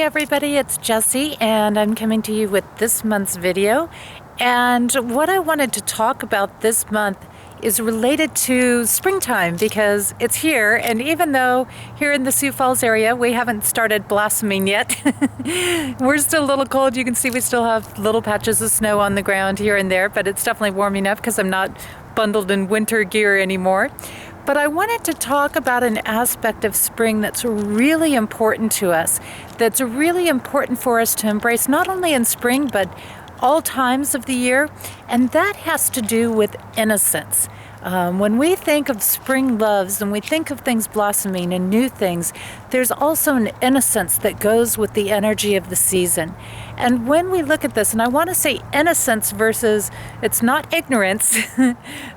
everybody, it's Jessie and I'm coming to you with this month's video. And what I wanted to talk about this month is related to springtime because it's here, and even though here in the Sioux Falls area we haven't started blossoming yet, we're still a little cold. You can see we still have little patches of snow on the ground here and there, but it's definitely warming up because I'm not bundled in winter gear anymore. But I wanted to talk about an aspect of spring that's really important to us, that's really important for us to embrace, not only in spring, but all times of the year, and that has to do with innocence. When we think of spring loves and we think of things blossoming and new things, there's also an innocence that goes with the energy of the season. And when we look at this, and I want to say innocence versus, it's not ignorance,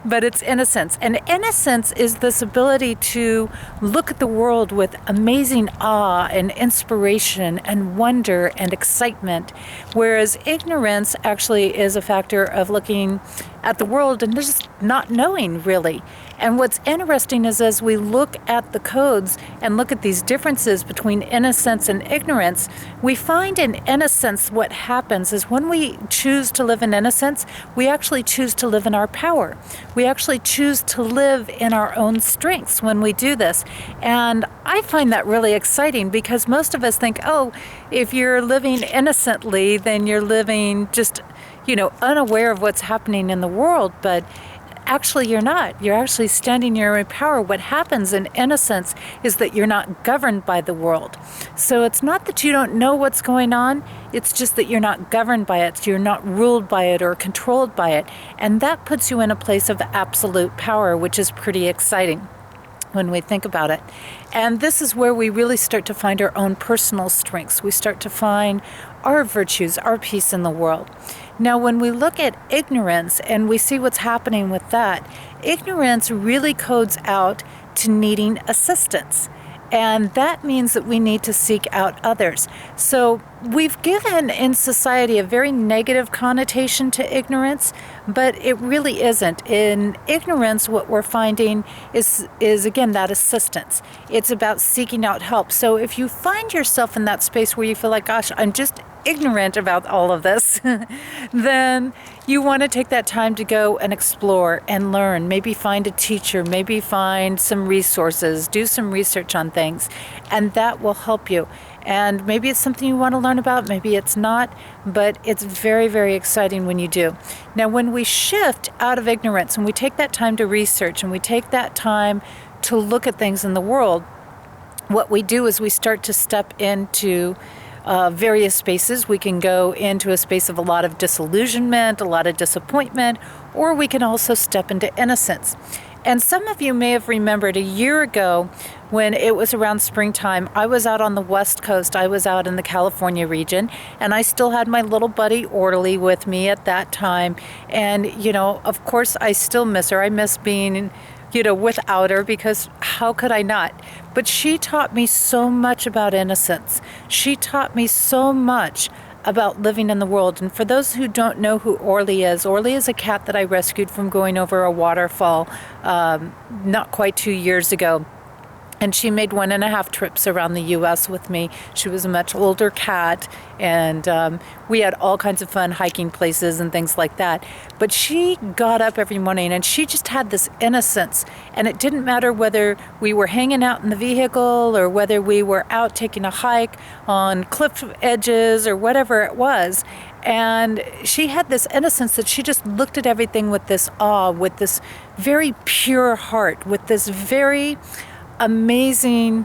but it's innocence. And innocence is this ability to look at the world with amazing awe and inspiration and wonder and excitement, whereas ignorance actually is a factor of looking at the world and just not knowing really. And what's interesting is as we look at the codes and look at these differences between innocence and ignorance, we find in innocence what happens is when we choose to live in innocence, we actually choose to live in our power. We actually choose to live in our own strengths when we do this. And I find that really exciting because most of us think, oh, if you're living innocently, then you're living just, unaware of what's happening in the world. But actually, you're not. You're actually standing in your own power. What happens in innocence is that you're not governed by the world. So it's not that you don't know what's going on. It's just that you're not governed by it. You're not ruled by it or controlled by it. And that puts you in a place of absolute power, which is pretty exciting when we think about it. And this is where we really start to find our own personal strengths. We start to find our virtues, our peace in the world. Now, when we look at ignorance and we see what's happening with that, ignorance really codes out to needing assistance. And that means that we need to seek out others. So we've given in society a very negative connotation to ignorance, but it really isn't. In ignorance, what we're finding is again, that assistance. It's about seeking out help. So if you find yourself in that space where you feel like, gosh, I'm just ignorant about all of this, then you want to take that time to go and explore and learn, maybe find a teacher, maybe find some resources, do some research on things, and that will help you. And maybe it's something you want to learn about, maybe it's not, but it's very, very exciting when you do. Now, when we shift out of ignorance and we take that time to research and we take that time to look at things in the world, what we do is we start to step into various spaces. We can go into a space of a lot of disillusionment, a lot of disappointment, or we can also step into innocence. And some of you may have remembered a year ago when it was around springtime, I was out on the West Coast. I was out in the California region, and I still had my little buddy Orderly with me at that time. And, of course, I still miss her. I miss being without her, because how could I not? But she taught me so much about innocence. She taught me so much about living in the world. And for those who don't know who Orly is a cat that I rescued from going over a waterfall not quite 2 years ago. And she made 1.5 trips around the U.S. with me. She was a much older cat, and we had all kinds of fun hiking places and things like that. But she got up every morning, and she just had this innocence. And it didn't matter whether we were hanging out in the vehicle or whether we were out taking a hike on cliff edges or whatever it was. And she had this innocence that she just looked at everything with this awe, with this very pure heart, with this very amazing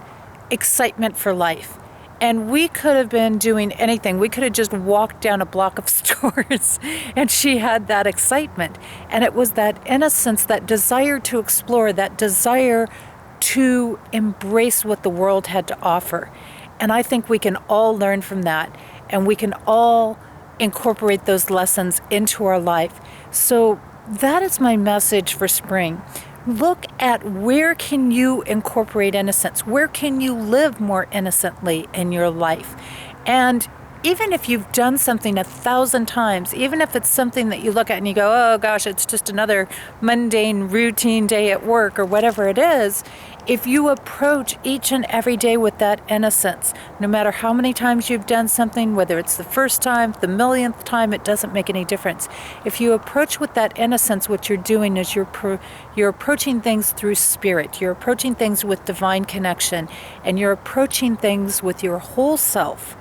excitement for life. And we could have been doing anything. We could have just walked down a block of stores, and she had that excitement. And it was that innocence, that desire to explore, that desire to embrace what the world had to offer. And I think we can all learn from that, and we can all incorporate those lessons into our life. So that is my message for spring. Look at where can you incorporate innocence? Where can you live more innocently in your life? And even if you've done something 1,000 times, even if it's something that you look at and you go, oh gosh, it's just another mundane routine day at work or whatever it is, If you approach each and every day with that innocence, no matter how many times you've done something, whether it's the first time, the millionth time, it doesn't make any difference. If you approach with that innocence, what you're doing is you're approaching things through spirit. You're approaching things with divine connection, and you're approaching things with your whole self.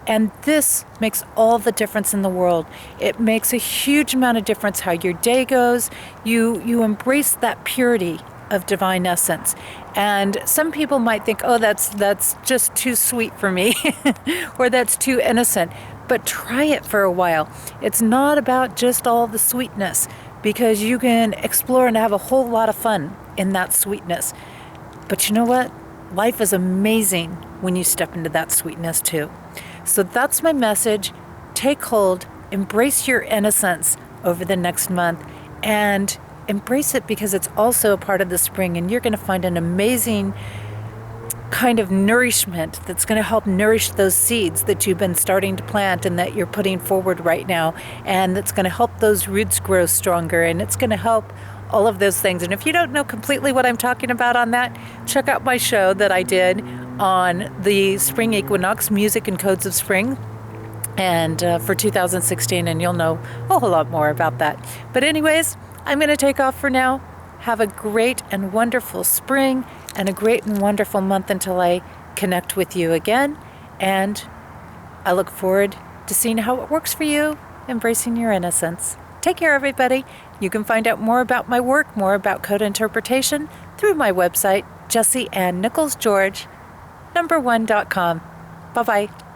And this makes all the difference in the world. It makes a huge amount of difference how your day goes. You embrace that purity of divine essence. And some people might think, oh, that's just too sweet for me, or that's too innocent. But try it for a while. It's not about just all the sweetness, because you can explore and have a whole lot of fun in that sweetness. But you know what? Life is amazing when you step into that sweetness too. So that's my message. Take hold, embrace your innocence over the next month, and embrace it, because it's also a part of the spring, and you're going to find an amazing kind of nourishment that's going to help nourish those seeds that you've been starting to plant and that you're putting forward right now, and that's going to help those roots grow stronger, and it's going to help all of those things. And if you don't know completely what I'm talking about on that, check out my show that I did on the spring equinox, music and codes of spring, and for 2016, and you'll know a whole lot more about that. But anyways, I'm going to take off for now. Have a great and wonderful spring and a great and wonderful month until I connect with you again. And I look forward to seeing how it works for you, embracing your innocence. Take care, everybody. You can find out more about my work, more about code interpretation, through my website, JessieAnnNicholsGeorge1.com. Bye-bye.